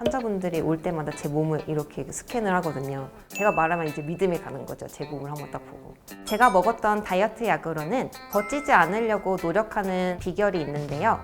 환자분들이 올 때마다 제 몸을 이렇게 스캔을 하거든요. 제가 말하면 이제 믿음이 가는 거죠. 제 몸을 한번 딱 보고. 제가 먹었던 다이어트 약으로는 더 찌지 않으려고 노력하는 비결이 있는데요.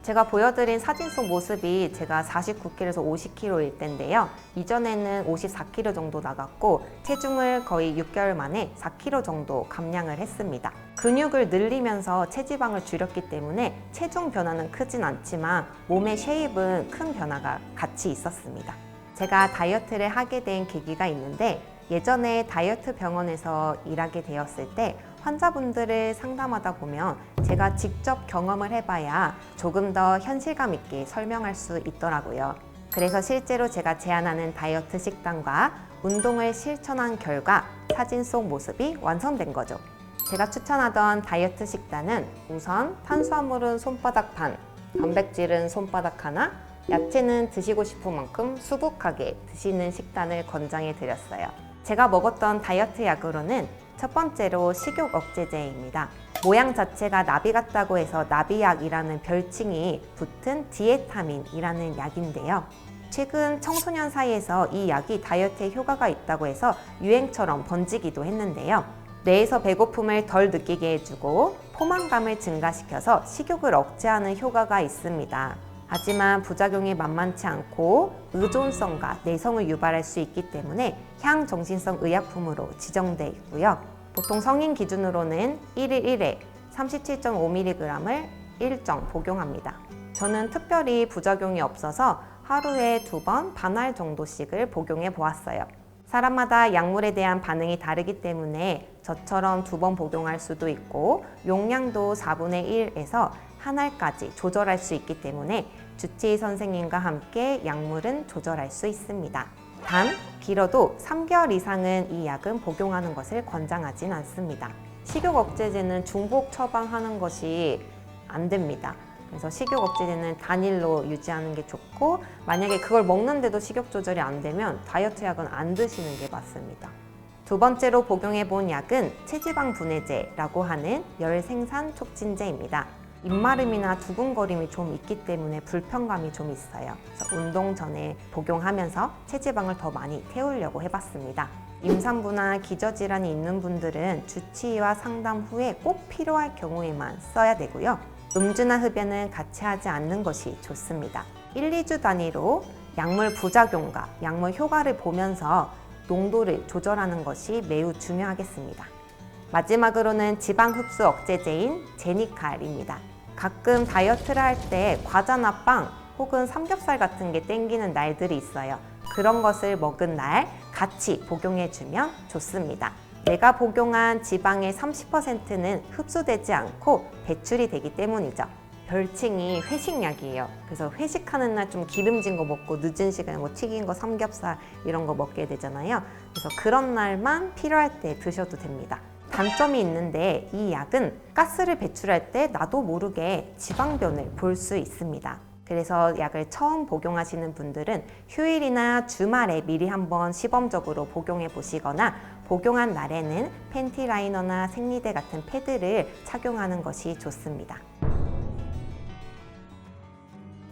제가 보여드린 사진 속 모습이 제가 49kg에서 50kg일 때인데요. 이전에는 54kg 정도 나갔고 체중을 거의 6개월 만에 4kg 정도 감량을 했습니다. 근육을 늘리면서 체지방을 줄였기 때문에 체중 변화는 크진 않지만 몸의 쉐입은 큰 변화가 같이 있었습니다. 제가 다이어트를 하게 된 계기가 있는데 예전에 다이어트 병원에서 일하게 되었을 때 환자분들을 상담하다 보면 제가 직접 경험을 해봐야 조금 더 현실감 있게 설명할 수 있더라고요. 그래서 실제로 제가 제안하는 다이어트 식단과 운동을 실천한 결과 사진 속 모습이 완성된 거죠. 제가 추천하던 다이어트 식단은 우선 탄수화물은 손바닥 반, 단백질은 손바닥 하나, 야채는 드시고 싶은 만큼 수북하게 드시는 식단을 권장해 드렸어요. 제가 먹었던 다이어트 약으로는 첫 번째로 식욕 억제제입니다. 모양 자체가 나비 같다고 해서 나비약이라는 별칭이 붙은 디에타민이라는 약인데요. 최근 청소년 사이에서 이 약이 다이어트에 효과가 있다고 해서 유행처럼 번지기도 했는데요. 뇌에서 배고픔을 덜 느끼게 해주고 포만감을 증가시켜서 식욕을 억제하는 효과가 있습니다. 하지만 부작용이 만만치 않고 의존성과 내성을 유발할 수 있기 때문에 향정신성 의약품으로 지정되어 있고요. 보통 성인 기준으로는 1일 1회 37.5mg을 일정 복용합니다. 저는 특별히 부작용이 없어서 하루에 2번 반알 정도씩을 복용해 보았어요. 사람마다 약물에 대한 반응이 다르기 때문에 저처럼 2번 복용할 수도 있고 용량도 4분의 1에서 한 알까지 조절할 수 있기 때문에 주치의 선생님과 함께 약물은 조절할 수 있습니다. 단, 길어도 3개월 이상은 이 약은 복용하는 것을 권장하진 않습니다. 식욕 억제제는 중복 처방하는 것이 안 됩니다. 그래서 식욕 억제제는 단일로 유지하는 게 좋고 만약에 그걸 먹는데도 식욕 조절이 안 되면 다이어트 약은 안 드시는 게 맞습니다. 두 번째로 복용해 본 약은 체지방 분해제라고 하는 열 생산 촉진제입니다. 입마름이나 두근거림이 좀 있기 때문에 불편감이 좀 있어요. 그래서 운동 전에 복용하면서 체지방을 더 많이 태우려고 해봤습니다. 임산부나 기저질환이 있는 분들은 주치의와 상담 후에 꼭 필요할 경우에만 써야 되고요. 음주나 흡연은 같이 하지 않는 것이 좋습니다. 1, 2주 단위로 약물 부작용과 약물 효과를 보면서 농도를 조절하는 것이 매우 중요하겠습니다. 마지막으로는 지방 흡수 억제제인 제니칼입니다. 가끔 다이어트를 할 때 과자나 빵 혹은 삼겹살 같은 게 땡기는 날들이 있어요. 그런 것을 먹은 날 같이 복용해주면 좋습니다. 내가 복용한 지방의 30%는 흡수되지 않고 배출이 되기 때문이죠. 별칭이 회식약이에요. 그래서 회식하는 날 좀 기름진 거 먹고 늦은 시간에 뭐 튀긴 거 삼겹살 이런 거 먹게 되잖아요. 그래서 그런 날만 필요할 때 드셔도 됩니다. 단점이 있는데 이 약은 가스를 배출할 때 나도 모르게 지방변을 볼 수 있습니다. 그래서 약을 처음 복용하시는 분들은 휴일이나 주말에 미리 한번 시범적으로 복용해 보시거나 복용한 날에는 팬티 라이너나 생리대 같은 패드를 착용하는 것이 좋습니다.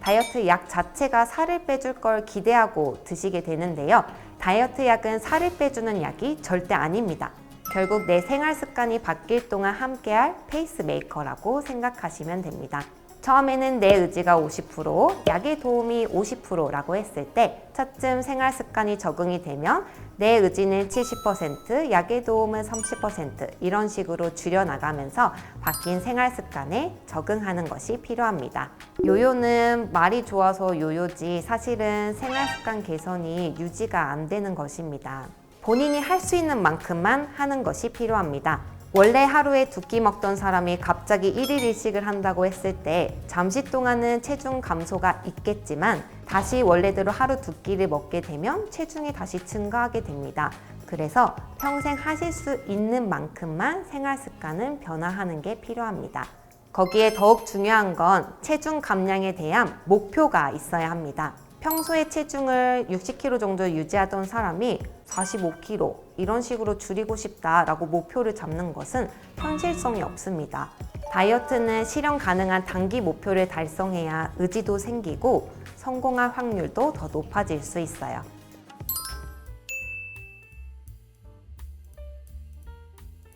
다이어트 약 자체가 살을 빼줄 걸 기대하고 드시게 되는데요. 다이어트 약은 살을 빼주는 약이 절대 아닙니다. 결국 내 생활 습관이 바뀔 동안 함께할 페이스메이커라고 생각하시면 됩니다. 처음에는 내 의지가 50%, 약의 도움이 50%라고 했을 때 차츰 생활 습관이 적응이 되면 내 의지는 70%, 약의 도움은 30% 이런 식으로 줄여나가면서 바뀐 생활 습관에 적응하는 것이 필요합니다. 요요는 말이 좋아서 요요지 사실은 생활 습관 개선이 유지가 안 되는 것입니다. 본인이 할 수 있는 만큼만 하는 것이 필요합니다. 원래 하루에 2끼 먹던 사람이 갑자기 1일 1식을 한다고 했을 때 잠시 동안은 체중 감소가 있겠지만 다시 원래대로 하루 2끼를 먹게 되면 체중이 다시 증가하게 됩니다. 그래서 평생 하실 수 있는 만큼만 생활 습관은 변화하는 게 필요합니다. 거기에 더욱 중요한 건 체중 감량에 대한 목표가 있어야 합니다. 평소에 체중을 60kg 정도 유지하던 사람이 45kg 이런 식으로 줄이고 싶다라고 목표를 잡는 것은 현실성이 없습니다. 다이어트는 실현 가능한 단기 목표를 달성해야 의지도 생기고 성공할 확률도 더 높아질 수 있어요.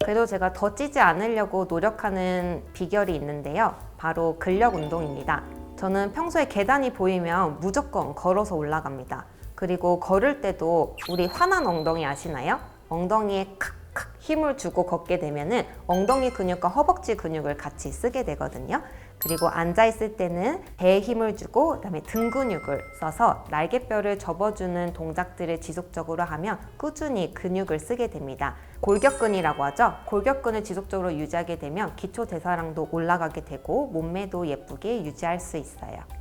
그래도 제가 더 찌지 않으려고 노력하는 비결이 있는데요. 바로 근력 운동입니다. 저는 평소에 계단이 보이면 무조건 걸어서 올라갑니다. 그리고 걸을 때도 우리 화난 엉덩이 아시나요? 엉덩이에 칵칵 힘을 주고 걷게 되면은 엉덩이 근육과 허벅지 근육을 같이 쓰게 되거든요. 그리고 앉아 있을 때는 배에 힘을 주고 그다음에 등 근육을 써서 날개뼈를 접어주는 동작들을 지속적으로 하면 꾸준히 근육을 쓰게 됩니다. 골격근이라고 하죠. 골격근을 지속적으로 유지하게 되면 기초 대사량도 올라가게 되고 몸매도 예쁘게 유지할 수 있어요.